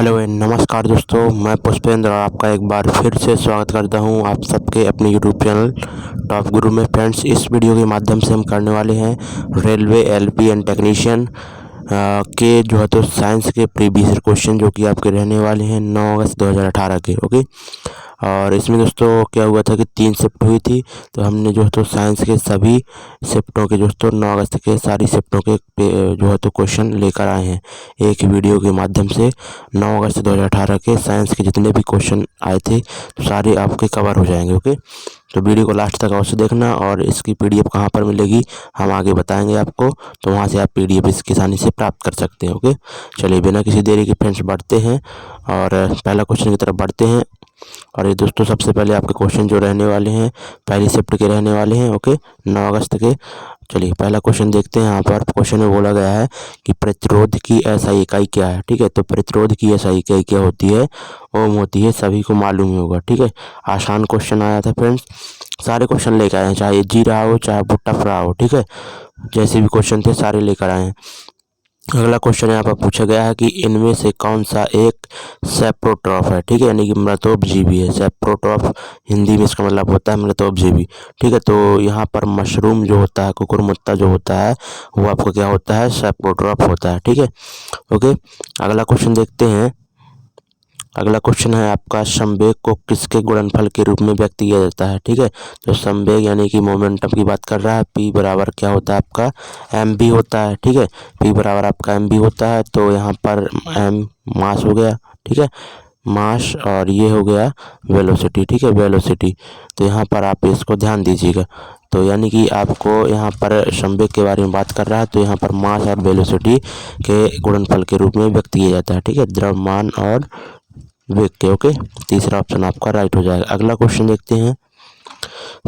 Hello and नमस्कार दोस्तों, मैं पुष्पेंद्र और आपका एक बार फिर से स्वागत करता हूं आप सबके अपने यूट्यूब चैनल टॉप गुरु में। फ्रेंड्स, इस वीडियो के माध्यम से हम करने वाले हैं रेलवे एलपी एंड टेक्नीशियन के जो है तो साइंस के प्रीवियस क्वेश्चन जो कि आपके रहने वाले हैं 9 अगस्त 2018 के। ओके, और इसमें दोस्तों क्या हुआ था कि 3 शिफ्ट हुई थी, तो हमने जो है तो साइंस के सभी शिफ्टों के दोस्तों 9 अगस्त के सारी शिफ्टों के जो है तो क्वेश्चन लेकर आए हैं एक वीडियो के माध्यम से। 9 अगस्त 2018 के साइंस के जितने भी क्वेश्चन आए थे तो सारे आपके कवर हो जाएंगे। ओके, तो वीडियो को लास्ट तक अवश्य देखना, और इसकी पीडीएफ कहाँ पर मिलेगी हम आगे बताएंगे आपको, तो वहाँ से आप पीडीएफ इसकी आसानी से प्राप्त कर सकते हैं। ओके, चलिए बिना किसी देरी के फ्रेंड्स बढ़ते हैं और पहला क्वेश्चन की तरफ बढ़ते हैं। और ये दोस्तों सबसे पहले आपके क्वेश्चन जो रहने वाले हैं पहली शिफ्ट के रहने वाले हैं। ओके, 9 अगस्त के। चलिए पहला क्वेश्चन देखते हैं। यहाँ पर क्वेश्चन में बोला गया है कि प्रतिरोध की एसआई इकाई क्या है। ठीक है, तो प्रतिरोध की एसआई इकाई क्या होती है? ओम होती है, सभी को मालूम ही होगा। ठीक है, आसान क्वेश्चन आया था फ्रेंड्स, सारे क्वेश्चन लेकर आए हैं, चाहे जी रहा हो चाहे वो टफ रहा हो। ठीक है, जैसे भी क्वेश्चन थे सारे लेकर आए हैं। अगला क्वेश्चन यहाँ पर पूछा गया है कि इनमें से कौन सा एक सेप्रोट्रॉफ है। ठीक है, यानी कि मृतोपजीवी है। सेप्रोट्रॉफ हिंदी में इसका मतलब होता है मृतोपजीवी। ठीक है, तो यहाँ पर मशरूम जो होता है, कुकुरमुत्ता जो होता है वो आपको क्या होता है? सेप्रोट्रॉफ होता है। ठीक है, ओके, अगला क्वेश्चन देखते हैं। अगला क्वेश्चन है आपका, संवेग को किसके गुणनफल के रूप में व्यक्त किया जाता है? ठीक है, तो संवेग यानी कि मोमेंटम की बात कर रहा है। P बराबर क्या होता है आपका? mv होता है। ठीक है, P बराबर आपका mv होता है। तो यहाँ पर m मास हो गया। ठीक है, मास, और ये हो गया वेलोसिटी। ठीक है, वेलोसिटी। तो यहाँ पर आप इसको ध्यान दीजिएगा। तो यानी कि आपको यहाँ पर संवेग के बारे में बात कर रहा है, तो यहाँ पर मास और वेलोसिटी के गुणनफल के रूप में व्यक्त किया जाता है। ठीक है, द्रव्यमान और वेग के। ओके, तीसरा ऑप्शन आपका राइट हो जाएगा। अगला क्वेश्चन देखते हैं,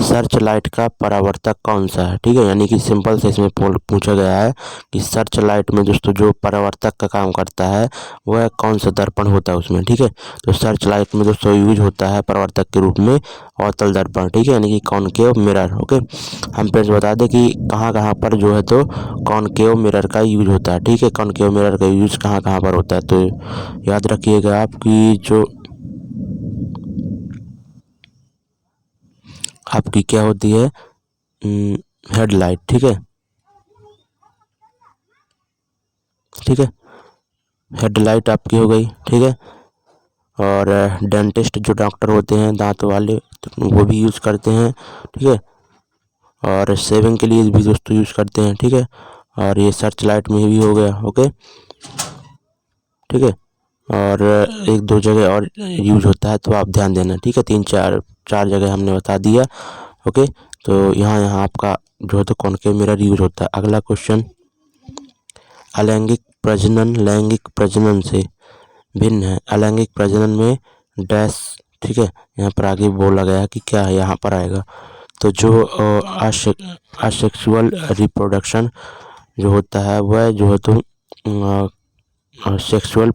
सर्च लाइट का परावर्तक कौन सा है? ठीक है, यानी कि सिंपल से इसमें पूछा गया है कि सर्च लाइट में दोस्तों जो परावर्तक का काम करता है वह कौन सा दर्पण होता है उसमें। ठीक है, तो सर्च लाइट में दोस्तों यूज होता है परावर्तक के रूप में अवतल दर्पण। ठीक है, यानी कि कॉनकेव मिरर। ओके, हम फ्रेंड्स बता दें कि कहाँ कहाँ पर जो है तो कॉनकेव मिरर का यूज होता है। ठीक है, कॉनकेव मिरर का यूज कहाँ कहाँ पर होता है, तो याद रखिएगा आपकी जो आपकी क्या होती है हेडलाइट। ठीक है, ठीक है, हेडलाइट आपकी हो गई। ठीक है, और डेंटिस्ट जो डॉक्टर होते हैं दांत वाले तो वो भी यूज़ करते हैं। ठीक है, और सेविंग के लिए भी दोस्तों यूज़ करते हैं। ठीक है, और ये सर्च लाइट में भी हो गया। ओके, ठीक है, और एक दो जगह और यूज होता है तो आप ध्यान देना। ठीक है, तीन चार जगह हमने बता दिया। ओके, तो यहाँ आपका जो है तो कॉनकेव मिरर यूज होता है। अगला क्वेश्चन, अलैंगिक प्रजनन लैंगिक प्रजनन से भिन्न है। अलैंगिक प्रजनन में डैश। ठीक है, यहाँ पर आगे बोला गया है कि क्या है, यहाँ पर आएगा तो जो असेक्सुअल रिप्रोडक्शन जो होता है वह जो है तो सेक्सुअल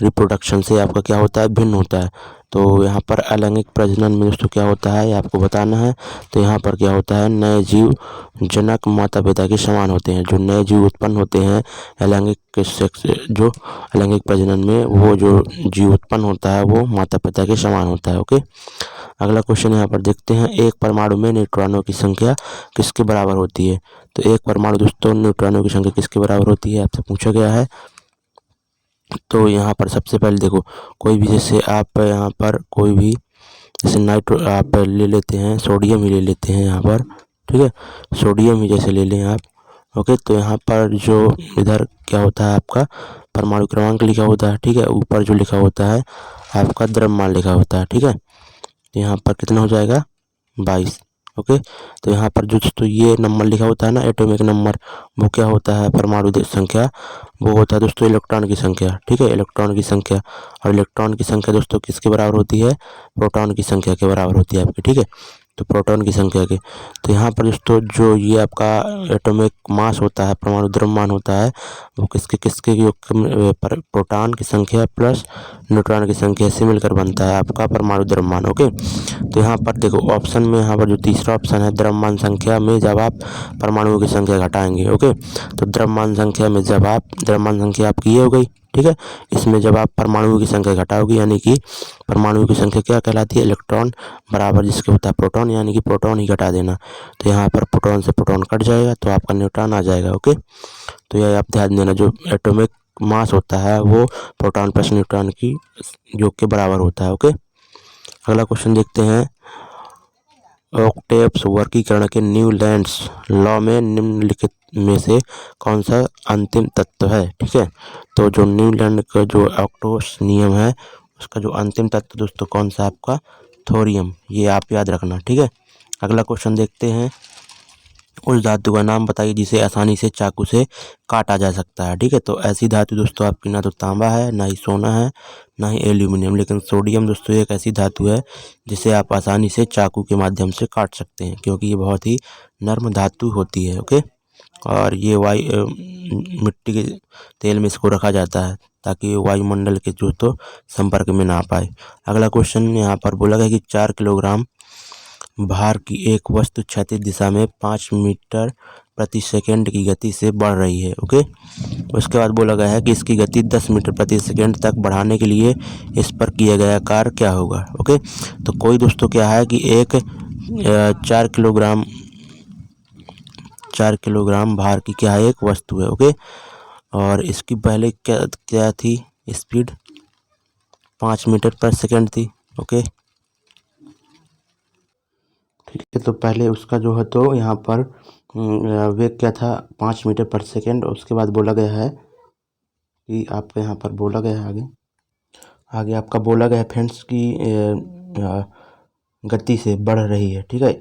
रिप्रोडक्शन से आपका क्या होता है? भिन्न होता है। तो यहाँ पर अलैंगिक प्रजनन में दोस्तों क्या होता है आपको बताना है। तो यहाँ पर क्या होता है, नए जीव जनक माता पिता के समान होते हैं। जो नए जीव उत्पन्न होते हैं अलैंगिक सेक्स जो अलैंगिक प्रजनन में, वो जो जीव उत्पन्न होता है वो माता पिता के समान होता है। ओके, अगला क्वेश्चन यहाँ पर देखते हैं, एक परमाणु में न्यूट्रॉनों की संख्या किसके बराबर होती है? तो एक परमाणु दोस्तों न्यूट्रॉनों की संख्या किसके बराबर होती है आपसे पूछा गया है। तो यहाँ पर सबसे पहले देखो, कोई भी जैसे आप यहाँ पर कोई भी जैसे नाइट्रो आप ले लेते हैं, सोडियम ही ले लेते हैं यहाँ पर। ठीक है, सोडियम ही जैसे ले लें आप। ओके, तो यहाँ पर जो इधर क्या होता है आपका परमाणु क्रमांक लिखा होता है। ठीक है, ऊपर जो लिखा होता है आपका द्रव्यमान लिखा होता है। ठीक है, तो यहाँ पर कितना हो जाएगा? 22। ओके, तो यहाँ पर जो दोस्तों ये नंबर लिखा होता है ना एटॉमिक नंबर, वो क्या होता है? परमाणु संख्या, वो होता है दोस्तों इलेक्ट्रॉन की संख्या। ठीक है, इलेक्ट्रॉन की संख्या, और इलेक्ट्रॉन की संख्या दोस्तों किसके बराबर होती है? प्रोटॉन की संख्या के बराबर होती है आपकी। ठीक है, तो प्रोटॉन की संख्या के, तो यहाँ पर दोस्तों जो ये आपका एटॉमिक मास होता है, परमाणु द्रव्यमान होता है, वो किसके किसके योग पर प्रोटॉन की संख्या प्लस न्यूट्रॉन की संख्या से मिलकर बनता है आपका परमाणु द्रव्यमान। ओके, तो यहाँ पर देखो ऑप्शन में, यहाँ पर जो तीसरा ऑप्शन है द्रव्यमान संख्या में जब आप परमाणुओं की संख्या घटाएंगे। ओके, तो द्रव्यमान संख्या में जब आप द्रव्यमान संख्या आपकी ये हो गई। ठीक है। इसमें जब आप परमाणुओं की संख्या घटाओगे, यानी कि परमाणुओं की संख्या क्या कहलाती है, इलेक्ट्रॉन बराबर जिसके होता है प्रोटॉन, यानी कि प्रोटॉन ही घटा देना। तो यहाँ पर प्रोटॉन से प्रोटॉन कट जाएगा तो आपका न्यूट्रॉन आ जाएगा। ओके, तो यह आप ध्यान देना, जो एटॉमिक मास होता है वो प्रोटॉन प्लस न्यूट्रॉन की योग के बराबर होता है। ओके, अगला क्वेश्चन देखते हैं। ऑक्टेव्स वर्गीकरण के न्यूलैंड्स लॉ में निम्नलिखित में से कौन सा अंतिम तत्व है। ठीक है, तो जो न्यूलैंड का जो ऑक्टेव्स नियम है उसका जो अंतिम तत्व दोस्तों कौन सा, आपका थोरियम, ये आप याद रखना। ठीक है, अगला क्वेश्चन देखते हैं। उस धातु का नाम बताइए जिसे आसानी से चाकू से काटा जा सकता है। ठीक है, तो ऐसी धातु दोस्तों आपकी ना तो तांबा है, ना ही सोना है, ना ही एल्यूमिनियम, लेकिन सोडियम दोस्तों एक ऐसी धातु है जिसे आप आसानी से चाकू के माध्यम से काट सकते हैं, क्योंकि ये बहुत ही नर्म धातु होती है। ओके, और ये मिट्टी के तेल में इसको रखा जाता है ताकि ये वायुमंडल के जो तो संपर्क में ना पाए। अगला क्वेश्चन यहाँ पर बोला गया कि 4 किलोग्राम भार की एक वस्तु क्षैतिज दिशा में 5 मीटर प्रति सेकंड की गति से बढ़ रही है। ओके, उसके बाद बोला गया है कि इसकी गति 10 मीटर प्रति सेकंड तक बढ़ाने के लिए इस पर किया गया कार्य क्या होगा। ओके, तो कोई दोस्तों क्या है कि एक 4 किलोग्राम भार की क्या है, एक वस्तु है। ओके, और इसकी पहले क्या क्या थी स्पीड, 5 मीटर पर सेकंड थी। ओके, ठीक है, तो पहले उसका जो है तो यहाँ पर वेग क्या था, 5 मीटर पर सेकंड। उसके बाद बोला गया है कि आपके यहाँ पर बोला गया है आगे आपका बोला गया है फ्रेंड्स की गति से बढ़ रही है। ठीक है,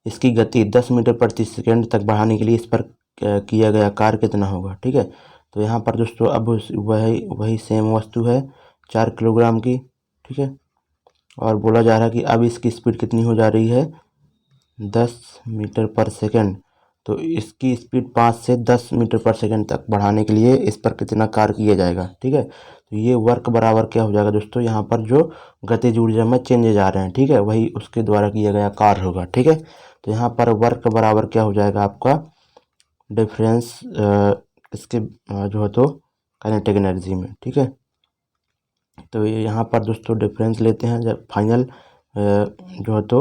इसकी गति 10 मीटर प्रति सेकंड तक बढ़ाने के लिए इस पर किया गया कार्य कितना होगा। ठीक है, तो यहाँ पर दोस्तों अब वही सेम वस्तु है 4 किलोग्राम की। ठीक है, और बोला जा रहा है कि अब इसकी स्पीड कितनी हो जा रही है, 10 मीटर पर सेकंड। तो इसकी स्पीड 5 से 10 मीटर पर सेकंड तक बढ़ाने के लिए इस पर कितना कार्य किया जाएगा। ठीक है, तो ये वर्क बराबर क्या हो जाएगा दोस्तों, यहाँ पर जो गतिज ऊर्जा में चेंजेज आ रहे हैं, ठीक है, वही उसके द्वारा किया गया कार्य होगा। ठीक है, तो यहाँ पर वर्क बराबर क्या हो जाएगा आपका डिफरेंस इसके जो है तो काइनेटिक एनर्जी में। ठीक है, तो ये यहाँ पर दोस्तों डिफरेंस लेते हैं जब फाइनल जो है तो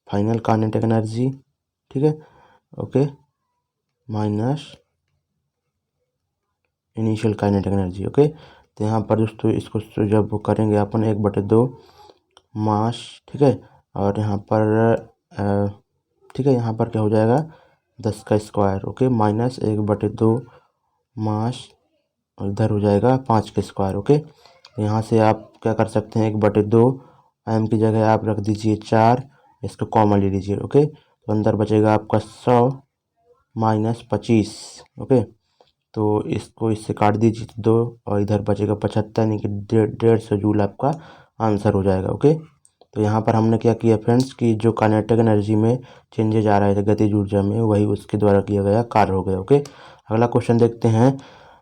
फाइनल काइनेटिक एनर्जी। ठीक है, okay, minus initial kinetic energy. Okay, तो यहाँ पर दोस्तों इसको जब वो करेंगे अपन 1/2 मास। ठीक है, और यहाँ पर ठीक है, यहाँ पर क्या हो जाएगा 10 का स्क्वायर। ओके, माइनस 1/2 मास, इधर हो जाएगा 5 का स्क्वायर। ओके, यहाँ से आप क्या कर सकते हैं, 1/2 m की जगह आप रख दीजिए 4, इसको कॉमन ले लीजिए। ओके, तो अंदर बचेगा आपका 100 माइनस 25। ओके, तो इसको इससे काट दीजिए 2, और इधर बचेगा 75, यानी कि 150 जूल आपका आंसर हो जाएगा। ओके, तो यहाँ पर हमने क्या किया फ्रेंड्स कि जो काइनेटिक एनर्जी में चेंजेज आ रहे थे गतिज ऊर्जा में, वही उसके द्वारा किया गया कार्य हो गया। ओके, अगला क्वेश्चन देखते हैं।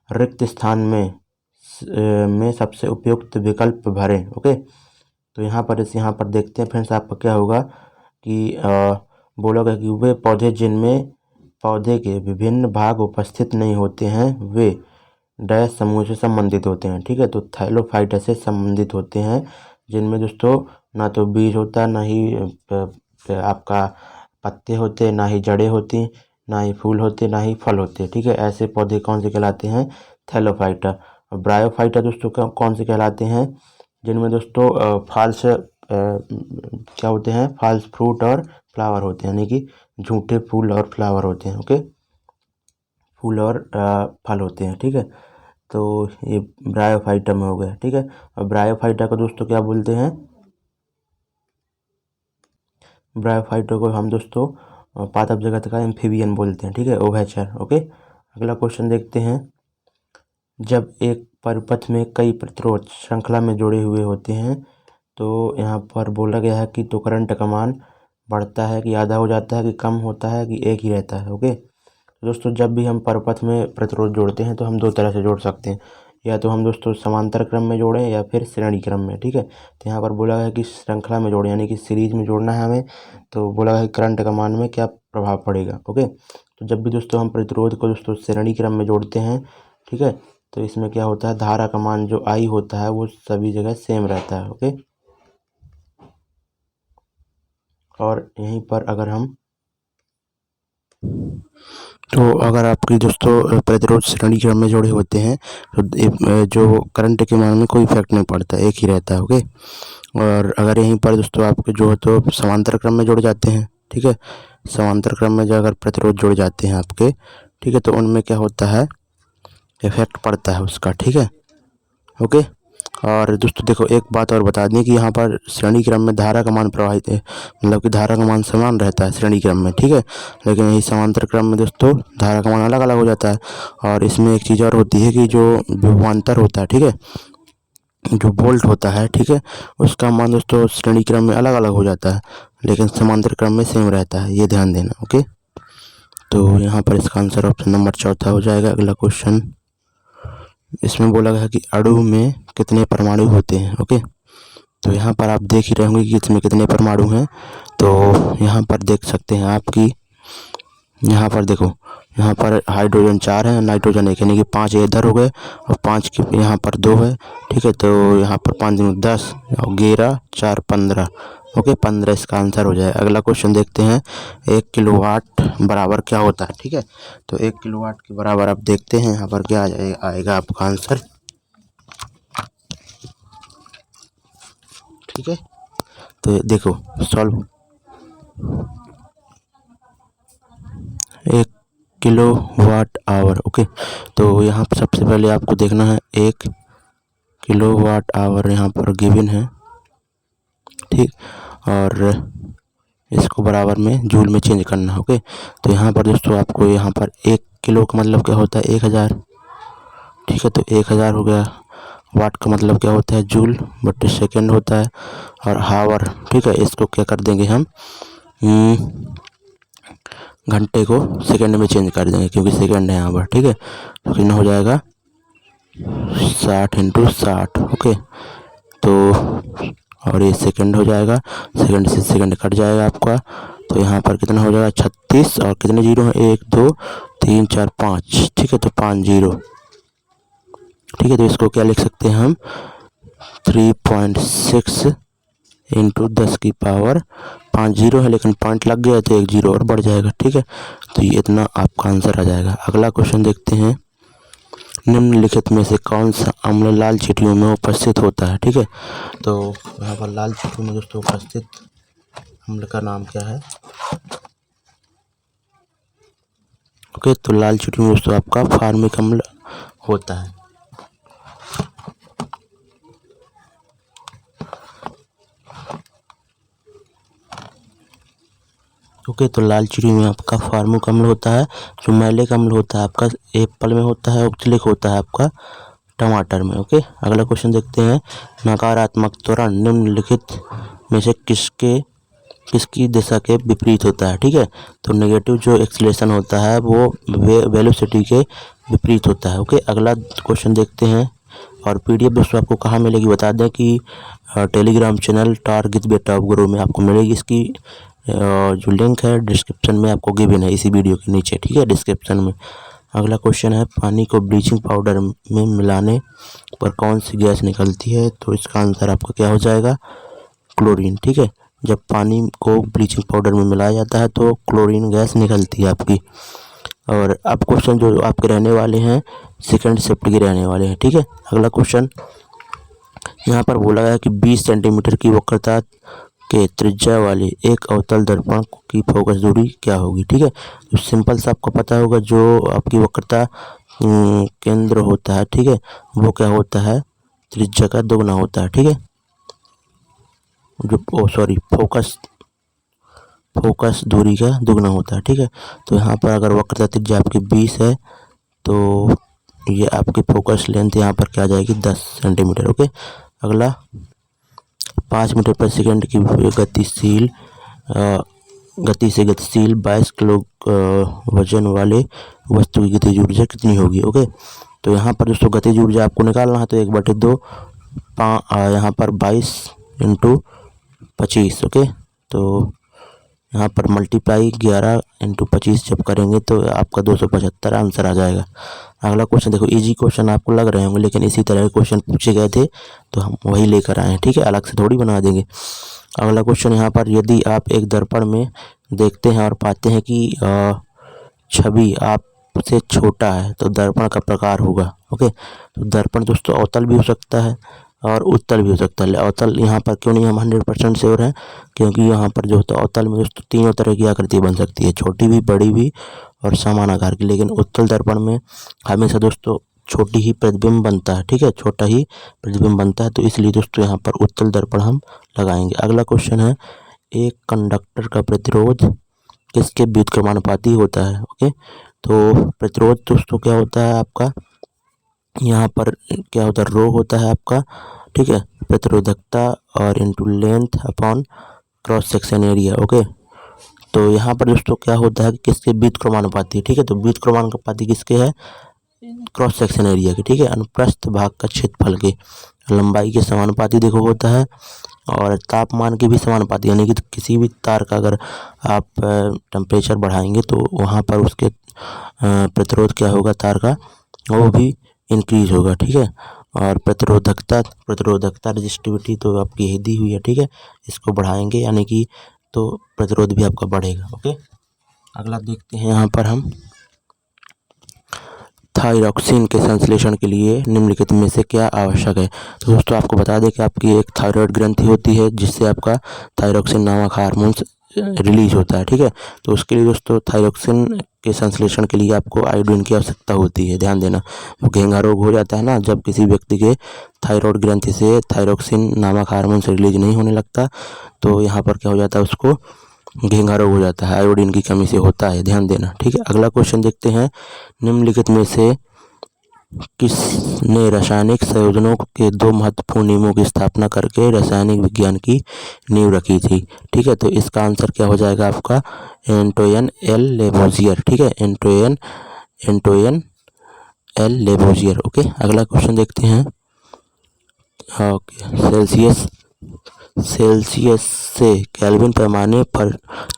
रिक्त स्थान में सबसे उपयुक्त विकल्प भरें। ओके, तो यहाँ पर देखते हैं फ्रेंड्स आपका क्या होगा कि बोला गया कि वे पौधे जिनमें पौधे के विभिन्न भाग उपस्थित नहीं होते हैं वे डैश समूह से संबंधित होते हैं। ठीक है, तो थैलोफाइटा से संबंधित होते हैं, जिनमें दोस्तों ना तो बीज होता, ना ही आपका पत्ते होते, ना ही जड़ें होती, ना ही फूल होते, ना ही फल होते। ठीक है, ऐसे पौधे कौन से कहलाते हैं, थैलोफाइटा। ब्रायोफाइटा दोस्तों कौन से कहलाते हैं, जिनमें दोस्तों फॉल्स क्या होते हैं, फॉल्स फ्रूट और फ्लावर होते हैं, यानी कि झूठे फूल और फ्लावर होते हैं। ओके, फूल और फल होते हैं। ठीक है, तो ये ब्रायोफाइटा में हो गया। ठीक है, और ब्रायोफाइटा को दोस्तों क्या बोलते हैं, ब्रायोफाइटा को हम दोस्तों पादप जगत का एम्फीबियन बोलते हैं। ठीक है, ओभयचर। ओके, अगला क्वेश्चन देखते हैं। जब एक परिपथ में कई प्रतिरोध श्रृंखला में जुड़े हुए होते हैं तो यहाँ पर बोला गया है कि तो करंट का मान बढ़ता है कि आधा हो जाता है कि कम होता है कि एक ही रहता है। ओके, दोस्तों जब भी हम परिपथ में प्रतिरोध जोड़ते हैं तो हम दो तरह से जोड़ सकते हैं, या तो हम दोस्तों समांतर क्रम में जोड़ें या फिर श्रेणी क्रम में। ठीक है, तो यहाँ पर बोला है कि श्रृंखला में जोड़ें, यानी कि सीरीज में जोड़ना है हमें, तो बोला है कि करंट का मान में क्या प्रभाव पड़ेगा। ओके, तो जब भी दोस्तों हम प्रतिरोध को दोस्तों श्रेणी क्रम में जोड़ते हैं ठीक है। तो इसमें क्या होता है, धारा का मान जो आई होता है वो सभी जगह सेम रहता है। ओके, और यहीं पर अगर हम तो अगर आपकी दोस्तों प्रतिरोध श्रेणी क्रम में जोड़े होते हैं तो जो करंट के मान में कोई इफेक्ट नहीं पड़ता, एक ही रहता है। ओके, और अगर यहीं पर दोस्तों आपके जो है तो समांतर क्रम में जुड़ जाते हैं, ठीक है, समांतर क्रम में जो अगर प्रतिरोध जुड़ जाते हैं आपके, ठीक है, तो उनमें क्या होता है, इफेक्ट पड़ता है उसका। ठीक है, ओके। और दोस्तों देखो एक बात और बता दें कि यहाँ पर श्रेणी क्रम में धारा का मान प्रवाहित है, मतलब कि धारा का मान समान रहता है श्रेणी क्रम में, ठीक है, लेकिन यही समांतर क्रम में दोस्तों धारा का मान अलग अलग हो जाता है। और इसमें एक चीज़ और होती है कि जो विभवांतर होता है, ठीक है, जो वोल्ट होता है, ठीक है, उसका मान दोस्तों श्रेणी क्रम में अलग अलग हो जाता है, लेकिन समांतर क्रम में सेम रहता है, ये ध्यान देना। ओके, तो यहाँ पर इसका आंसर ऑप्शन नंबर चौथा हो जाएगा। अगला क्वेश्चन, इसमें बोला गया कि अणु में कितने परमाणु होते हैं। ओके, तो यहाँ पर आप देख ही रहे होंगे कि इसमें कितने परमाणु हैं। तो यहाँ पर देख सकते हैं आपकी, यहाँ पर देखो, यहाँ पर हाइड्रोजन 4 है, नाइट्रोजन 1, यानी कि 5 इधर हो गए और 5 की यहाँ पर 2 है। ठीक है, तो यहाँ पर 5 दूनी 10 और 11 4 15। ओके, 15 इसका आंसर हो जाए। अगला क्वेश्चन देखते हैं, 1 किलोवाट बराबर क्या होता है। ठीक है, तो 1 किलोवाट के बराबर आप देखते हैं यहाँ पर क्या आएगा आपका आंसर। ठीक है, तो देखो सॉल्व, 1 किलोवाट आवर। ओके, तो यहाँ पर सबसे पहले आपको देखना है 1 किलोवाट आवर यहाँ पर गिवन है, ठीक, और इसको बराबर में जूल में चेंज करना है। ओके, तो यहाँ पर दोस्तों आपको यहाँ पर 1 किलो का मतलब क्या होता है, 1000। ठीक है, तो 1000 हो गया। वाट का मतलब क्या होता है, जूल बट सेकेंड होता है, और हावर, ठीक है, इसको क्या कर देंगे हम, घंटे को सेकंड में चेंज कर देंगे क्योंकि सेकंड है यहाँ पर। ठीक है, तो कितना हो जाएगा, 60 × 60। ओके, तो और ये सेकंड हो जाएगा, सेकंड से सेकंड कट जाएगा आपका, तो यहाँ पर कितना हो जाएगा 36, और कितने जीरो हैं, 1 2 3 4 5। ठीक है, तो 5 जीरो। ठीक है, तो इसको क्या लिख सकते हैं हम, 3.6 × 10 की पावर 5 जीरो है, लेकिन पॉइंट लग गया तो 1 जीरो और बढ़ जाएगा। ठीक है, तो ये इतना आपका आंसर आ जाएगा। अगला क्वेश्चन देखते हैं, निम्नलिखित में से कौन सा अम्ल लाल चींटियों में उपस्थित होता है। ठीक है, तो यहाँ पर लाल चींटियों में दोस्तों उपस्थित अम्ल का नाम क्या है। ओके, तो लाल चींटियों में दोस्तों आपका फार्मिक अम्ल होता है। ओके, तो लाल चींटी में आपका फार्मिक अम्ल होता है, जो मैलिक अम्ल होता है आपका एप्पल में होता है, ऑक्जेलिक होता है आपका टमाटर में। ओके, अगला क्वेश्चन देखते हैं, नकारात्मक त्वरण निम्नलिखित में से किसकी दिशा के विपरीत होता है। ठीक है, तो नेगेटिव जो एक्सीलरेशन होता है वो वेलोसिटी के विपरीत होता है। ओके, अगला क्वेश्चन देखते हैं, और पीडीएफ दोस्तों आपको कहाँ मिलेगी बता दें कि टेलीग्राम चैनल टारगेट बेटा टॉप ग्रुप में आपको मिलेगी। इसकी जो लिंक है डिस्क्रिप्शन में आपको गिवन है इसी वीडियो के नीचे। ठीक है, डिस्क्रिप्शन में। अगला क्वेश्चन है, पानी को ब्लीचिंग पाउडर में मिलाने पर कौन सी गैस निकलती है। तो इसका आंसर आपका क्या हो जाएगा, क्लोरीन। ठीक है, जब पानी को ब्लीचिंग पाउडर में मिलाया जाता है तो क्लोरीन गैस निकलती है आपकी। और अब क्वेश्चन जो आपके रहने वाले हैं सेकंड शिफ्ट के रहने वाले हैं। ठीक है, अगला क्वेश्चन यहाँ पर बोला गया कि 20 सेंटीमीटर की वक्रता के त्रिज्या वाले एक अवतल दर्पण की फोकस दूरी क्या होगी। ठीक है, तो सिंपल सा आपको पता होगा, जो आपकी वक्रता केंद्र होता है, ठीक है, वो क्या होता है, त्रिज्या का दोगुना होता है। ठीक है, फोकस दूरी का दुगना होता है। ठीक है, तो यहाँ पर अगर वक्रता त्रिज्या आपकी 20 है तो ये आपकी फोकस लेंथ यहाँ पर क्या आ जाएगी, 10 सेंटीमीटर। ओके, अगला 5 मीटर पर सेकंड की गति से गतिशील 22 किलो वजन वाले वस्तु की गतिज ऊर्जा कितनी होगी। ओके, तो यहाँ पर दोस्तों गतिज ऊर्जा आपको निकालना है, तो 1/2 यहाँ पर 22 × 25। ओके, तो यहाँ पर मल्टीप्लाई 11 इंटू 25 जब करेंगे तो आपका 275 आंसर आ जाएगा। अगला क्वेश्चन देखो, इजी क्वेश्चन आपको लग रहे होंगे लेकिन इसी तरह के क्वेश्चन पूछे गए थे तो हम वही लेकर आए हैं, ठीक है, अलग से थोड़ी बना देंगे। अगला क्वेश्चन यहाँ पर, यदि आप एक दर्पण में देखते हैं और पाते हैं कि छवि आपसे छोटा है तो दर्पण का प्रकार होगा। ओके, तो दर्पण दोस्तों अवतल भी हो सकता है और उत्तल भी हो सकता है। अवतल यहाँ पर क्यों नहीं हम 100% श्योर हैं, क्योंकि यहाँ पर जो होता है अवतल में दोस्तों तीनों तरह की आकृति बन सकती है, छोटी भी, बड़ी भी और समान आकार की। लेकिन उत्तल दर्पण में हमेशा दोस्तों छोटी ही प्रतिबिंब बनता है, ठीक है, छोटा ही प्रतिबिंब बनता है, तो इसलिए दोस्तों यहाँ पर उत्तल दर्पण हम लगाएंगे। अगला क्वेश्चन है, एक कंडक्टर का प्रतिरोध किसके व्युत्क्रमानुपाती होता है। ओके, तो प्रतिरोध दोस्तों क्या होता है आपका, यहाँ पर क्या होता है, रो होता है आपका, ठीक है, प्रतिरोधकता और into length upon cross section area. Okay, तो यहाँ पर दोस्तों क्या होता है कि किसके व्युत्क्रमानुपाती, ठीक है, तो व्युत्क्रमानुपाती किसके है, क्रॉस सेक्शन एरिया के, ठीक है, अनुप्रस्थ भाग का क्षेत्रफल के लंबाई के समानुपाती देखो होता है, और तापमान के भी समानुपाती, यानी कि किसी भी तार का अगर आप टेम्परेचर बढ़ाएंगे तो वहाँ पर उसके प्रतिरोध क्या होगा तार का, वो भी इंक्रीज होगा, ठीक है। और प्रतिरोधकता रेजिस्टिविटी तो आपकी यही दी हुई है, ठीक है, इसको बढ़ाएंगे यानी कि तो प्रतिरोध भी आपका बढ़ेगा। ओके, अगला देखते हैं यहाँ पर हम, थायरॉक्सिन के संश्लेषण के लिए निम्नलिखित में से क्या आवश्यक है। तो दोस्तों आपको बता दें कि आपकी एक थायराइड ग्रंथि होती है जिससे आपका थायरॉक्सिन नामक हार्मोन्स रिलीज होता है, ठीक है, तो उसके लिए दोस्तों थायरॉक्सिन के संश्लेषण के लिए आपको आयोडीन की आवश्यकता होती है। ध्यान देना, वो घेंघा रोग हो जाता है ना, जब किसी व्यक्ति के थायराइड ग्रंथि से थायरॉक्सिन नामक हार्मोन से रिलीज नहीं होने लगता तो यहाँ पर क्या हो जाता है, उसको घेंघा रोग हो जाता है, आयोडीन की कमी से होता है, ध्यान देना, ठीक है। अगला क्वेश्चन देखते हैं, निम्नलिखित में से किसने रासायनिक संयोजनों के दो महत्वपूर्ण नियमों की स्थापना करके रासायनिक विज्ञान की नींव रखी थी, ठीक है, तो इसका आंसर क्या हो जाएगा आपका, एंटोइन एल लेवोजियर, ठीक है, एंटोइन एल लेवोजियर। ओके, अगला क्वेश्चन देखते हैं, ओके, सेल्सियस से केल्विन पैमाने पर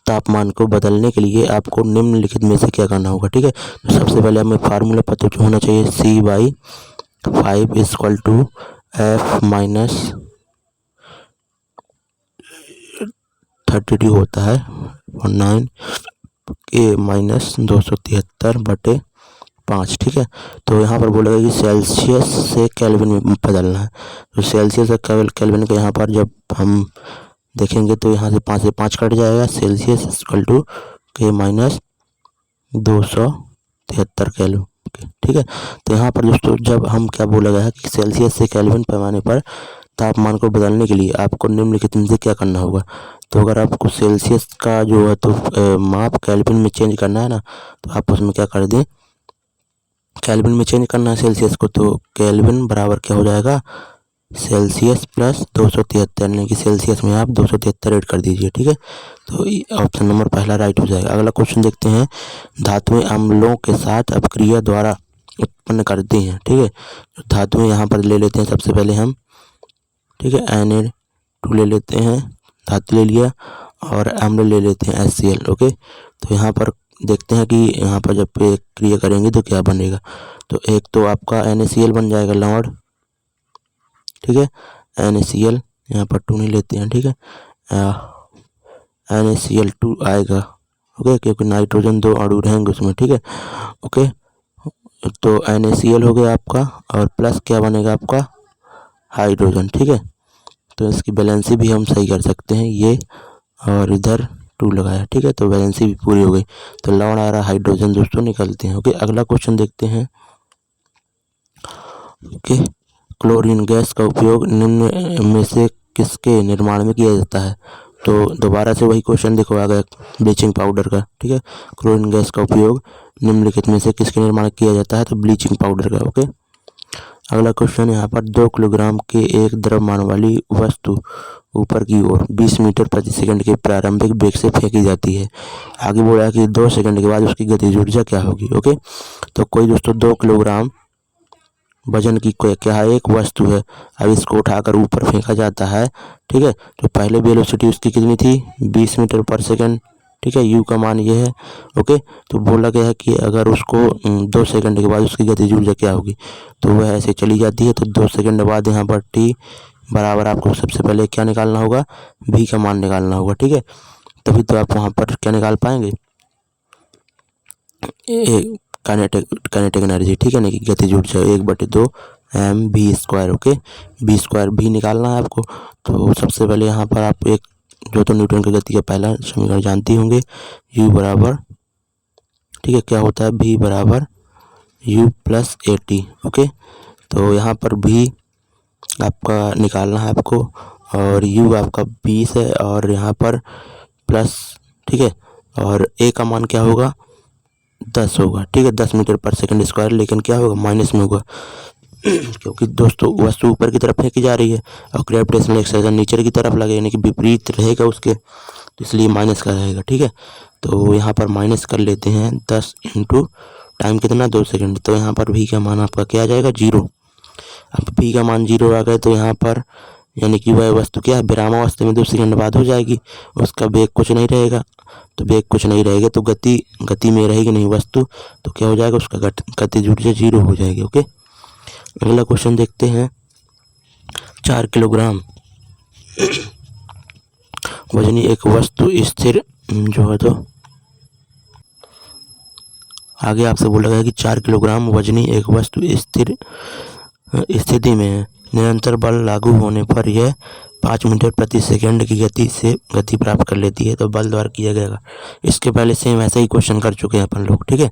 तापमान को बदलने के लिए आपको निम्नलिखित में से क्या करना होगा, ठीक है। तो सबसे पहले हमें फार्मूला पता होना चाहिए, C/5 equal to F minus 32 होता है 9 K माइनस 273/5, ठीक है। तो यहाँ पर बोलेगा कि सेल्सियस से केल्विन में बदलना है, तो सेल्सियस से केल्विन का यहाँ पर जब हम देखेंगे तो यहाँ से 5 से 5 कट जाएगा, Celsius equal to K minus 273 Kelvin, ठीक है। तो यहाँ पर दोस्तों जब हम क्या बोला गया है कि सेल्सियस से केल्विन पैमाने पर तापमान को बदलने के लिए आपको निम्नलिखित में से क्या करना होगा, तो अगर आपको सेल्सियस का जो है तो माप केल्विन में चेंज करना है ना, तो आप उसमें क्या कर दें, केल्विन में चेंज करना है सेल्सियस को, तो केल्विन बराबर क्या हो जाएगा, सेल्सियस प्लस 273, यानी कि सेल्सियस में आप 273 ऐड कर दीजिए, ठीक है, तो ऑप्शन नंबर पहला राइट हो जाएगा। अगला क्वेश्चन देखते हैं, धातुएं अम्लों के साथ अपक्रिया द्वारा उत्पन्न करती हैं, ठीक है, तो धातुएं यहाँ पर ले लेते हैं सबसे पहले हम, ठीक है, Na2 ले लेते हैं, धातु ले लिया, और अम्ल ले लेते हैं HCl। ओके, तो यहाँ पर देखते हैं कि यहाँ पर जब क्रिया करेंगे तो क्या बनेगा, तो एक तो आपका NaCl बन जाएगा लवण, ठीक है, NaCl यहाँ पर 2 नहीं लेते हैं, ठीक है, NaCl2 आएगा, ओके, क्योंकि नाइट्रोजन 2 अणु रहेंगे उसमें, ठीक है। ओके, तो NaCl हो गया आपका, और प्लस क्या बनेगा आपका, हाइड्रोजन, ठीक है, तो इसकी बैलेंसी भी हम सही कर सकते हैं, ये और इधर 2 लगाया, ठीक है, तो बैलेंसी भी पूरी हो गई, तो लवण आ रहा, हाइड्रोजन दोस्तों निकलते हैं। ओके, अगला क्वेश्चन देखते हैं, ओके, क्लोरीन गैस का उपयोग निम्न में से किसके निर्माण में किया जाता है, तो दोबारा से वही क्वेश्चन देखो आ गया ब्लीचिंग पाउडर का, ठीक है, क्लोरीन गैस का उपयोग निम्नलिखित में से किसके निर्माण किया जाता है, तो ब्लीचिंग पाउडर का। ओके, अगला क्वेश्चन यहाँ पर 2 किलोग्राम के एक द्रव्यमान वाली वस्तु ऊपर की ओर 20 मीटर प्रति सेकंड के प्रारंभिक वेग से फेंकी जाती है, आगे बोला कि 2 सेकंड के बाद उसकी गतिज ऊर्जा क्या होगी। ओके, तो कोई दोस्तों 2 किलोग्राम वजन की क्या है, एक वस्तु है, अब इसको उठाकर ऊपर फेंका जाता है, ठीक है, तो पहले वेलोसिटी उसकी कितनी थी, 20 मीटर पर सेकंड, ठीक है, u का मान ये है। ओके, तो बोला गया है कि अगर उसको 2 सेकंड के बाद उसकी गतिज ऊर्जा क्या होगी, तो वह ऐसे चली जाती है। तो 2 सेकंड बाद यहाँ पर t बराबर आपको सबसे पहले क्या निकालना होगा, v का मान निकालना होगा। ठीक है, तभी तो आप वहाँ पर क्या निकाल पाएंगे, काइनेटिक एनर्जी। ठीक है ना, कि गतिज ऊर्जा 1/2 mv²। ओके, v² भी निकालना है आपको। तो सबसे पहले यहाँ पर आप एक जो तो न्यूटन की गति का पहला समीकरण जानते होंगे, u बराबर, ठीक है, क्या होता है, v बराबर u प्लस at। ओके, तो यहाँ पर v आपका निकालना है आपको, और u आपका 20 है, और यहाँ पर प्लस, ठीक है, और a का मान क्या होगा, 10 होगा। ठीक है, 10 मीटर पर सेकंड स्क्वायर, लेकिन क्या होगा, माइनस में होगा क्योंकि दोस्तों वस्तु ऊपर की तरफ फेंकी जा रही है और ग्रेविटेशनल एक्सर्शन नीचे की तरफ लगे, यानी कि विपरीत रहेगा उसके, तो इसलिए माइनस का रहेगा। ठीक है, तो यहाँ पर माइनस कर लेते हैं 10 इंटू टाइम कितना, 2 सेकंड। तो यहाँ पर v का मान आपका क्या आ जाएगा, 0। अब v का मान 0 आ गए तो यहाँ पर यानी कि वह वस्तु क्या है, विरामावस्था में 2 सेकंड बाद हो जाएगी, उसका वेग कुछ नहीं रहेगा। तो वेग कुछ नहीं रहेगा तो गति में रहेगी नहीं वस्तु, तो क्या हो जाएगा, उसका गतिज ऊर्जा 0 हो जाएगी। ओके, अगला क्वेश्चन देखते हैं। 4 किलोग्राम वजनी एक वस्तु स्थिर जो है, तो आगे आपसे बोला गया कि 4 किलोग्राम वजनी एक वस्तु स्थिर स्थिति में है। निरंतर बल लागू होने पर यह 5 मीटर प्रति सेकंड की गति से गति प्राप्त कर लेती है। तो बल द्वारा किया गया। इसके पहले सेम ऐसा ही क्वेश्चन कर चुके हैं अपन लोग। ठीक है,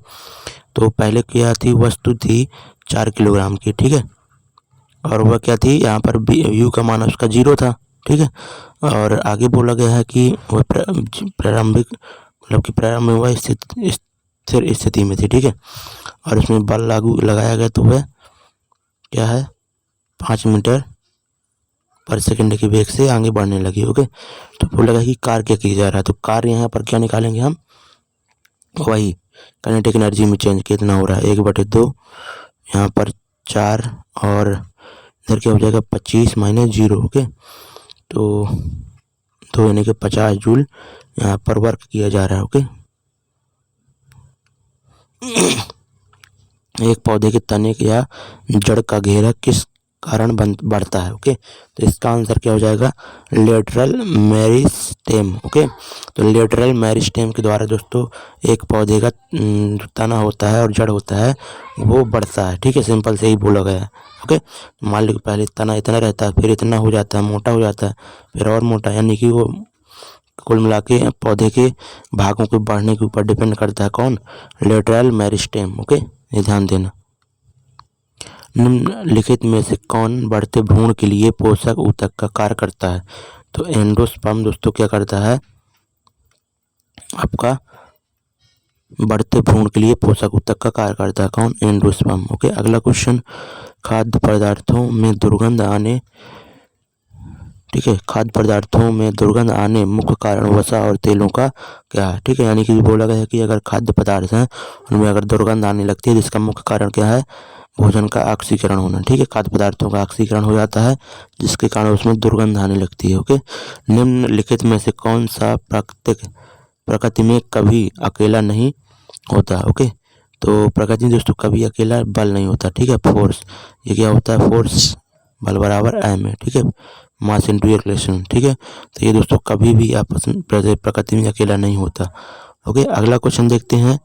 तो पहले क्या थी, वस्तु थी 4 किलोग्राम की। ठीक है, और वह क्या थी, यहाँ पर u का मान उसका 0 था। ठीक है, और आगे बोला गया है कि वह प्रारंभिक मतलब कि प्रारंभ में वह स्थिर स्थिति में थी। ठीक है, और उसमें बल लागू लगाया गया तो वह क्या है, 5 मीटर पर सेकंड के वेग से आगे बढ़ने लगी। ओके, तो बोला गया कि कार्य क्या किया जा रहा है, तो कार्य यहाँ पर क्या निकालेंगे हम, वही काइनेटिक एनर्जी में चेंज कितना हो रहा है, 1/2 यहाँ पर 4 और इधर क्या हो जाएगा 25 माइनस 0। ओके, तो 2 यानी कि 50 जूल यहाँ पर वर्क किया जा रहा है। ओके, एक पौधे के तने या जड़ का घेरा किस कारण बढ़ता है। ओके, तो इसका आंसर क्या हो जाएगा, लेटरल मेरिस्टेम। ओके, तो लेटरल मेरिस्टेम के द्वारा दोस्तों एक पौधे का तना होता है और जड़ होता है वो बढ़ता है। ठीक है, सिंपल से ही बोला गया है। ओके, मान लो पहले तना इतना रहता है, फिर इतना हो जाता है, मोटा हो जाता है, फिर और मोटा, यानी कि वो कुल मिला के पौधे के भागों के बढ़ने के ऊपर डिपेंड करता है। कौन, लेटरल मेरिस्टेम। ओके, ये ध्यान देना। निम्नलिखित में से कौन बढ़ते भ्रूण के लिए पोषक ऊतक का कार्य करता है। तो एंडोस्पर्म दोस्तों क्या करता है, आपका बढ़ते भ्रूण के लिए पोषक ऊतक का कार्य करता है। कौन, एंडोस्पर्म। ओके, अगला क्वेश्चन, खाद्य पदार्थों में दुर्गंध आने, ठीक है, खाद्य पदार्थों में दुर्गंध आने मुख्य कारण वसा और तेलों का क्या है। ठीक है, यानी कि बोला गया है कि अगर खाद्य पदार्थ हैं उनमें अगर दुर्गंध आने लगती है तो इसका मुख्य कारण क्या है, भोजन का ऑक्सीकरण होना। ठीक है, खाद्य पदार्थों का ऑक्सीकरण हो जाता है जिसके कारण उसमें दुर्गंध आने लगती है। ओके, निम्नलिखित में से कौन सा प्रकृति में कभी अकेला नहीं होता। ओके, तो प्रकृति में दोस्तों कभी अकेला बल नहीं होता। ठीक है, फोर्स, ये क्या होता है, फोर्स बल बराबर m है। ठीक है, मास इंटू एक्सेलरेशन। ठीक है, तो ये दोस्तों कभी भी आपस में प्रकृति में अकेला नहीं होता। ओके, अगला क्वेश्चन देखते हैं,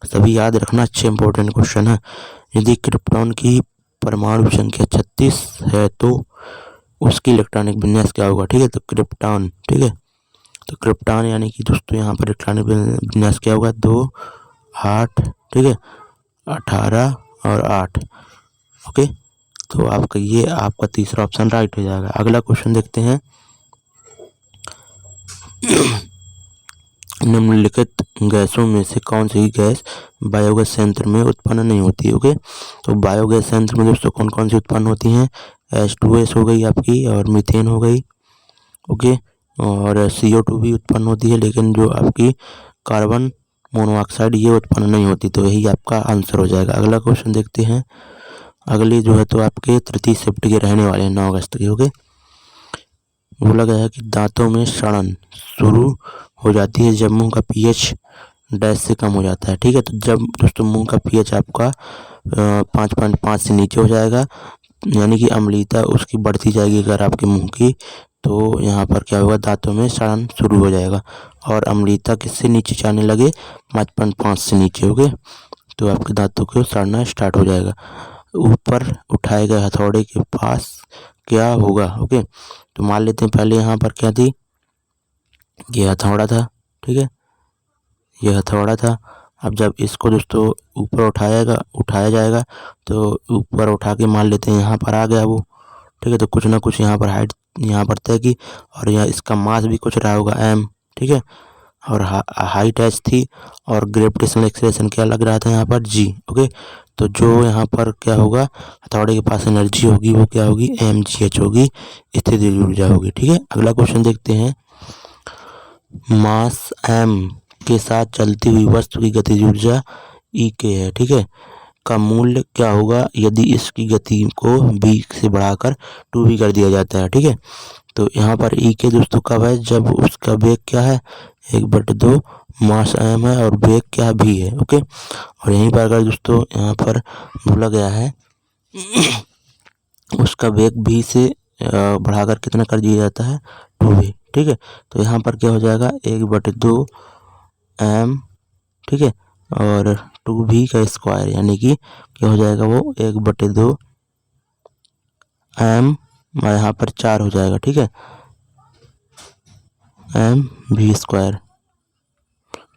सभी याद रखना, अच्छे इंपॉर्टेंट क्वेश्चन है। यदि क्रिप्टॉन की परमाणु संख्या 36 है तो उसकी इलेक्ट्रॉनिक विन्यास क्या होगा। ठीक है, तो क्रिप्टॉन, ठीक है, तो क्रिप्टॉन यानी कि दोस्तों यहाँ पर इलेक्ट्रॉनिक विन्यास क्या होगा, 2, 8, ठीक है, 18 और 8। ओके, तो आपका ये आपका तीसरा ऑप्शन राइट हो जाएगा। अगला क्वेश्चन देखते हैं, निम्नलिखित गैसों में से कौन सी गैस बायोगैस संयंत्र में उत्पन्न नहीं होती। ओके, तो बायोगैस संयंत्र में दोस्तों कौन कौन सी उत्पन्न होती हैं, H2S हो गई आपकी, और मीथेन हो गई। ओके, और CO2 भी उत्पन्न होती है, लेकिन जो आपकी कार्बन मोनोऑक्साइड ये उत्पन्न नहीं होती। तो यही आपका आंसर हो जाएगा। अगला क्वेश्चन देखते हैं, अगली जो है तो आपके तृतीय शिफ्ट के रहने वाले हैं 9 अगस्त के। ओके, बोला गया है कि दांतों में सड़न शुरू हो जाती है जब मुंह का पीएच डैश से कम हो जाता है। ठीक है, तो जब दोस्तों मुंह का पीएच आपका 5.5 से नीचे हो जाएगा, यानी कि अम्लीयता उसकी बढ़ती जाएगी अगर आपके मुंह की, तो यहाँ पर क्या होगा, दांतों में सड़न शुरू हो जाएगा। और अम्लीयता किससे नीचे जाने लगे, 5.5 से नीचे हो गए, तो आपके दांतों को सड़ना स्टार्ट हो जाएगा। ऊपर उठाए गए हथौड़े के पास क्या होगा। ओके, तो मान लेते हैं पहले यहाँ पर क्या थी, ये हथौड़ा था। ठीक है, ये हथौड़ा था। अब जब इसको दोस्तों ऊपर उठाया जाएगा तो ऊपर उठा के मान लेते हैं यहाँ पर आ गया वो। ठीक है, तो कुछ ना कुछ यहाँ पर हाइट यहाँ पर तय की, और यहाँ इसका मास भी कुछ रहा होगा m। ठीक है, और हाइट h थी, और ग्रेविटेशनल एक्सेलरेशन क्या लग रहा था यहाँ पर g। ओके, तो जो यहाँ पर क्या होगा, हथौड़े के पास एनर्जी होगी वो क्या होगी, mgh होगी, स्थितिज ऊर्जा होगी। ठीक है, अगला क्वेश्चन देखते हैं। मास m के साथ चलती हुई वस्तु की गतिज ऊर्जा E के है। ठीक है, का मूल्य क्या होगा यदि इसकी गति को v से बढ़ाकर 2v कर दिया जाता है। ठीक है, तो यहाँ पर E के दोस्तों कब है, जब उसका वेग क्या है, 1/2 मास m है और वेग क्या v है। ओके, और यहीं पर अगर दोस्तों यहाँ पर बोला गया है उसका वेग v से बढ़ाकर कितना कर दिया जाता है, 2v। ठीक है, तो यहाँ पर क्या हो जाएगा, 1/2 m। ठीक है, और 2v का स्क्वायर, यानी कि क्या हो जाएगा वो 1/2 m, यहाँ पर 4 हो जाएगा। ठीक है, mv²।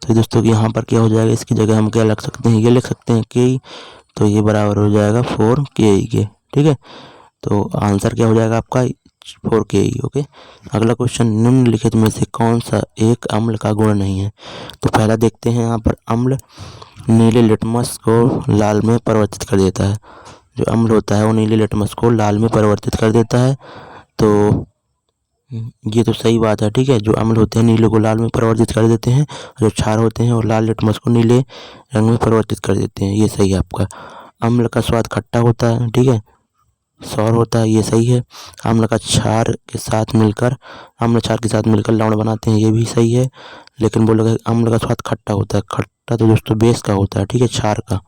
तो दोस्तों यहाँ पर क्या हो जाएगा, इसकी जगह हम क्या लिख सकते हैं, ये लिख सकते हैं के, तो ये बराबर हो जाएगा 4ke के। ठीक है, तो आंसर क्या हो जाएगा आपका 4ke। ओके, अगला क्वेश्चन, निम्नलिखित में से कौन सा एक अम्ल का गुण नहीं है। तो पहला देखते हैं, यहाँ पर अम्ल नीले लिटमस को लाल में परिवर्तित कर देता है। जो अम्ल होता है वो नीले लिटमस को लाल में परिवर्तित कर देता है, तो ये तो सही बात है। ठीक है, जो अम्ल होते हैं नीले को लाल में परिवर्तित कर देते हैं, जो क्षार होते हैं और लाल लिटमस को नीले रंग में परिवर्तित कर देते हैं, ये सही है आपका। अम्ल का स्वाद खट्टा होता है। ठीक है, सौर होता है, ये सही है। अम्ल क्षार के साथ मिलकर लवण बनाते हैं, ये भी सही है। लेकिन बोला गया अम्ल का स्वाद खट्टा होता है, खट्टा तो दोस्तों बेस का होता है। ठीक है, क्षार का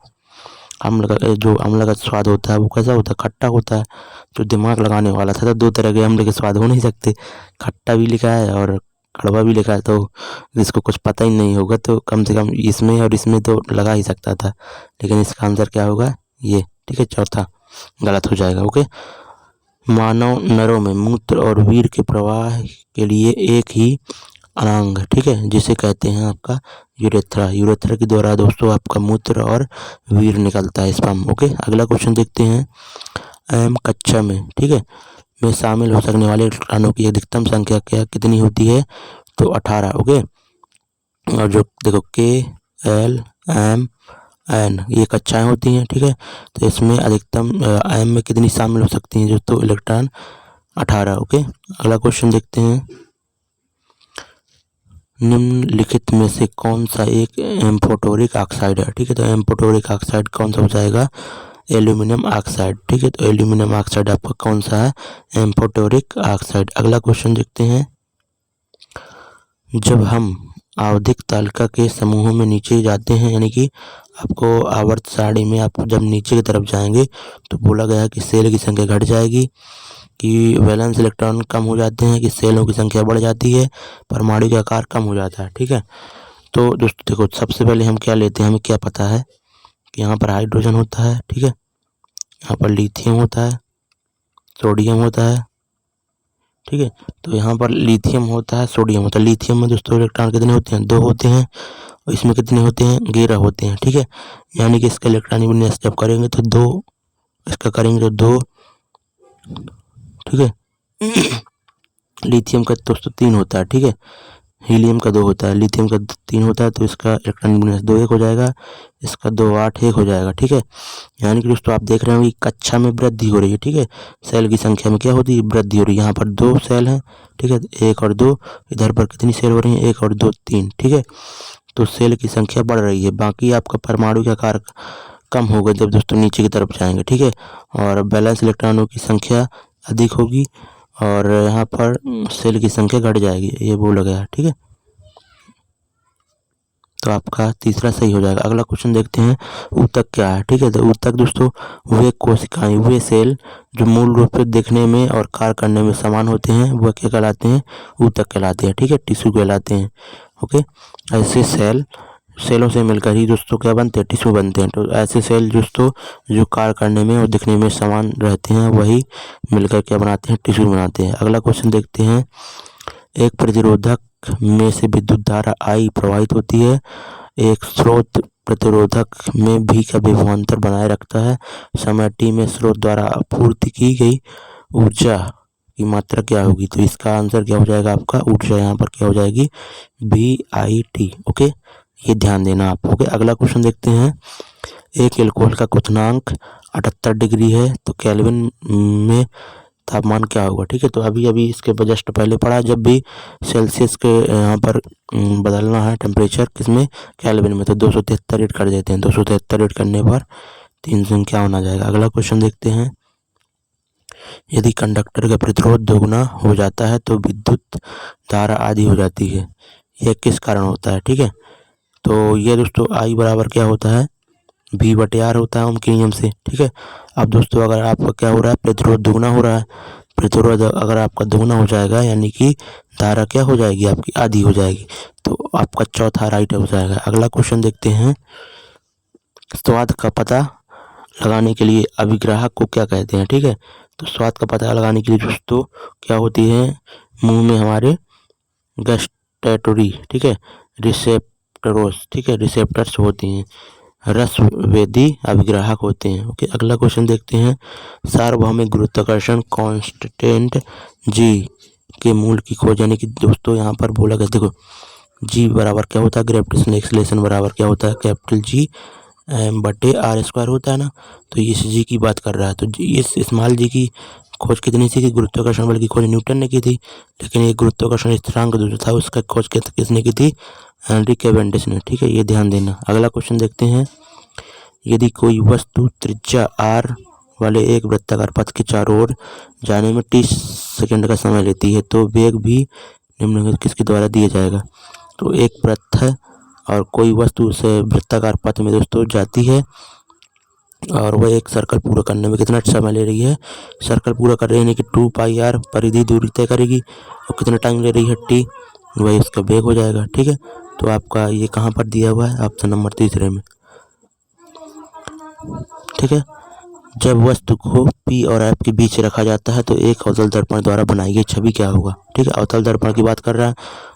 जो अम्ल का स्वाद होता है वो कैसा होता है, खट्टा होता है। जो दिमाग लगाने वाला था, तो 2 तरह के अम्ल के स्वाद हो नहीं सकते, खट्टा भी लिखा है और कड़वा भी लिखा है, तो जिसको कुछ पता ही नहीं होगा तो कम से कम इसमें और इसमें तो लगा ही सकता था, लेकिन इसका आंसर क्या होगा, ये। ठीक है, चौथा गलत हो जाएगा। ओके, मानव नरों में मूत्र और वीर के प्रवाह के लिए एक ही अनांग, ठीक है, जिसे कहते हैं आपका यूरेथ्रा। यूरेथ्रा के द्वारा दोस्तों आपका मूत्र और वीर निकलता है, स्पर्म। ओके, अगला क्वेश्चन देखते हैं। कक्षा में, ठीक है, में शामिल हो सकने वाले इलेक्ट्रॉनों की अधिकतम संख्या कितनी होती है, तो 18। ओके, और जो देखो के एल एम एन ये कक्षाएं होती हैं। ठीक है, तो इसमें अधिकतम एम में कितनी शामिल हो सकती हैं, जो तो इलेक्ट्रॉन 18। ओके, अगला क्वेश्चन देखते हैं। निम्नलिखित में से कौन सा एक एम्फोटोरिक ऑक्साइड है। ठीक है, तो एम्फोटोरिक ऑक्साइड कौन सा हो जाएगा, एल्यूमिनियम ऑक्साइड। ठीक है, तो एल्यूमिनियम ऑक्साइड आपका कौन सा है, एम्फोटोरिक ऑक्साइड। अगला क्वेश्चन देखते हैं। जब हम आवधिक तालिका के समूहों में नीचे जाते हैं, यानी कि आपको आवर्त सारणी में आप जब नीचे की तरफ जाएंगे तो बोला गया है कि सेल की संख्या घट जाएगी, कि वैलेंस इलेक्ट्रॉन कम हो जाते हैं, कि सेलों की संख्या बढ़ जाती है, परमाणु का आकार कम हो जाता है। ठीक है, तो दोस्तों देखो सबसे पहले हम क्या लेते हैं, हमें क्या पता है कि यहाँ पर हाइड्रोजन होता है। ठीक है, यहाँ पर लिथियम होता है, सोडियम होता है। ठीक है, तो यहाँ पर लिथियम होता है, सोडियम होता है। लिथियम में दोस्तों इलेक्ट्रॉन कितने होते हैं, 2 होते हैं, और इसमें कितने होते हैं, 11 होते हैं। ठीक है, यानी कि इसका इलेक्ट्रॉनिक विन्यास जब करेंगे तो 2, इसका करेंगे तो 2। ठीक है, लिथियम का दोस्तों 3 होता है। ठीक है, हीलियम का 2 होता है, लिथियम का 3 होता है, तो इसका इलेक्ट्रॉनिक विन्यास 2 1 हो जाएगा, इसका 2 8 1 हो जाएगा। ठीक है, यानी कि दोस्तों आप देख रहे हो कि कक्षा में वृद्धि हो रही है। ठीक है, सेल की संख्या में क्या होती है, वृद्धि हो रही है। यहाँ पर 2 सेल हैं, ठीक है, 1 और 2, इधर पर कितनी सेल हो रही है, 1 और 2 3। ठीक है, तो सेल की संख्या बढ़ रही है। बाकी आपका परमाणु का आकार कम होगा जब दोस्तों नीचे की तरफ जाएंगे। ठीक है, और बैलेंस इलेक्ट्रॉनों की संख्या अधिक होगी, और यहाँ पर सेल की संख्या घट जाएगी, ये बोला गया है। ठीक है, तो आपका तीसरा सही हो जाएगा। अगला क्वेश्चन देखते हैं, ऊतक क्या है। ठीक है, तो ऊतक दोस्तों वे कोशिकाएं, वे सेल जो मूल रूप से दिखने में और कार्य करने में समान होते हैं वह क्या कहलाते हैं, ऊतक कहलाते हैं। ठीक है, टिश्यू कहलाते हैं। ओके, ऐसे सेलों से मिलकर ही दोस्तों क्या बनते हैं, टिश्यू बनते हैं। तो ऐसे सेल दोस्तों जो कार्य करने में और दिखने में समान रहते हैं वही मिलकर क्या बनाते हैं, टिश्यू बनाते हैं। अगला क्वेश्चन देखते हैं, एक प्रतिरोधक में से विद्युत धारा I प्रवाहित होती है, एक स्रोत प्रतिरोधक में भी का विभवांतर बनाए रखता है, समय t में स्रोत द्वारा आपूर्ति की गई ऊर्जा की मात्रा क्या होगी। तो इसका आंसर क्या हो जाएगा, आपका ऊर्जा यहाँ पर क्या हो जाएगी, VIT। ओके, ये ध्यान देना आप। ओके, अगला क्वेश्चन देखते हैं, एक एल्कोहल का क्वथनांक 78 डिग्री है तो केल्विन में तापमान क्या होगा। ठीक है, तो अभी इसके जस्ट पहले पढ़ा, जब भी सेल्सियस के यहाँ पर बदलना है टेम्परेचर किसमें, केल्विन में, तो 273 रेट कर देते हैं। 273 रेट करने पर 300 क्या होना जाएगा। अगला क्वेश्चन देखते हैं, यदि कंडक्टर का प्रतिरोध दोगुना हो जाता है तो विद्युत धारा आधी हो जाती है, यह किस कारण होता है। ठीक है, तो ये दोस्तों I बराबर क्या होता है, V/R होता है ओम के नियम से। ठीक है, अब दोस्तों अगर आपका क्या हो रहा है, प्रतिरोध दुगना हो रहा है, प्रतिरोध अगर आपका दुगना हो जाएगा यानी कि धारा क्या हो जाएगी, आपकी आधी हो जाएगी, तो आपका चौथा राइट हो जाएगा। अगला क्वेश्चन देखते हैं, स्वाद का पता लगाने के लिए अभिग्राहक को क्या कहते हैं। ठीक है, तो स्वाद का पता लगाने के लिए दोस्तों क्या होती है, मुंह में हमारे गस्टेटरी, ठीक है, रिसेप्टरोस, ठीक है, रिसेप्टर्स होती हैं, रसवेदी अभिग्राहक होते हैं। ओके, अगला क्वेश्चन देखते हैं, सार्वभौमिक गुरुत्वाकर्षण कांस्टेंट G के मूल की खोज, यानी कि दोस्तों यहाँ पर बोला गया, देखो G बराबर क्या होता है, ग्रेविटेशनल एक्सेलरेशन बराबर क्या होता है, कैपिटल G बटे R² होता है ना। तो इस G की बात कर रहा है, तो इस स्मॉल G की खोज कितनी थी, कि गुरुत्वाकर्षण बल की खोज न्यूटन ने की थी, लेकिन ये गुरुत्वाकर्षण स्थिरांक जो था उसका खोज किसने की थी, हेनरी कैवेंडिश ने। ठीक है, ये ध्यान देना। अगला क्वेश्चन देखते हैं, यदि कोई वस्तु त्रिज्या r वाले एक वृत्ताकार पथ के चारों ओर जाने में 30 सेकंड का समय लेती है तो वेग भी निम्नलिखित किसके द्वारा दिया जाएगा। तो एक वृत्त है और कोई वस्तु उसे वृत्ताकार पथ में दोस्तों जाती है और वह एक सर्कल पूरा करने में कितना समय ले रही है, सर्कल पूरा कर रही है कि 2πr परिधि दूरी तय करेगी और कितना टाइम ले रही है t, वही उसका वेग हो जाएगा। ठीक है, तो आपका ये कहाँ पर दिया हुआ है, ऑप्शन नंबर 3 में। ठीक है, जब वस्तु को P और F के बीच रखा जाता है तो एक अवतल दर्पण द्वारा बनाई गई छवि क्या होगा। ठीक है, अवतल दर्पण की बात कर रहा है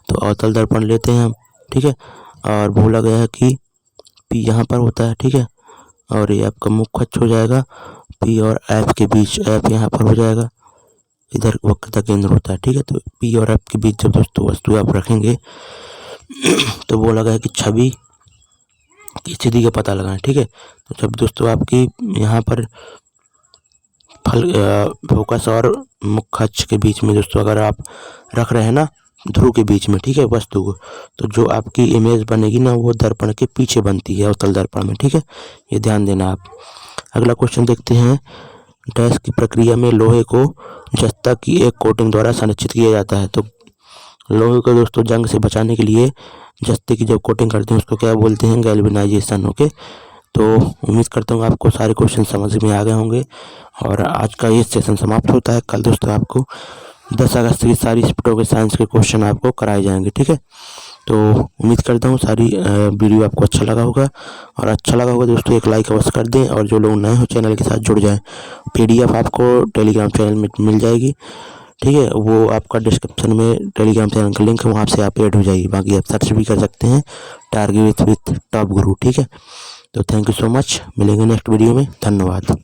तो अवतल दर्पण लेते हैं हम। ठीक है, और बोला गया है कि P यहाँ पर होता है। ठीक है, और ये आपका मुख्य अक्ष हो जाएगा, P और F के बीच F यहाँ पर हो जाएगा, इधर वक्रता केंद्र होता है। ठीक है, तो P और F के बीच जब दोस्तों वस्तु आप रखेंगे तो बोला गया है कि छवि की स्थिति का पता लगाएं। ठीक है, तो जब दोस्तों आपकी यहाँ पर फोकस और मुख्य अक्ष के बीच में दोस्तों अगर आप रख रहे हैं ना ध्रुव के बीच में, ठीक है, वस्तु को, तो जो आपकी इमेज बनेगी ना वो दर्पण के पीछे बनती है, अवतल दर्पण में। ठीक है, ये ध्यान देना आप। अगला क्वेश्चन देखते हैं, डैश की प्रक्रिया में लोहे को जस्ता की एक कोटिंग द्वारा संरक्षित किया जाता है। तो लोहे को दोस्तों जंग से बचाने के लिए जस्ते की जब कोटिंग करते हैं उसको क्या बोलते हैं, गैल्वेनाइजेशन। ओके, तो उम्मीद करता हूँ आपको सारे क्वेश्चन समझ में आ गए होंगे और आज का ये सेशन समाप्त होता है। कल दोस्तों आपको 10 अगस्त की सारी स्पीडों के साइंस के क्वेश्चन आपको कराए जाएंगे। ठीक है, तो उम्मीद करता हूँ सारी वीडियो आपको अच्छा लगा होगा, और अच्छा लगा होगा दोस्तों एक लाइक अवश्य कर दें, और जो लोग नए हो चैनल के साथ जुड़ जाएं। PDF आपको टेलीग्राम चैनल में मिल जाएगी। ठीक है, वो आपका डिस्क्रिप्शन में टेलीग्राम चैनल का लिंक है, वहाँ से आप ऐड हो जाइए। बाकी आप सर्च भी कर सकते हैं टारगेट विथ टॉप गुरु। ठीक है, तो थैंक यू सो मच, मिलेंगे नेक्स्ट वीडियो में, धन्यवाद।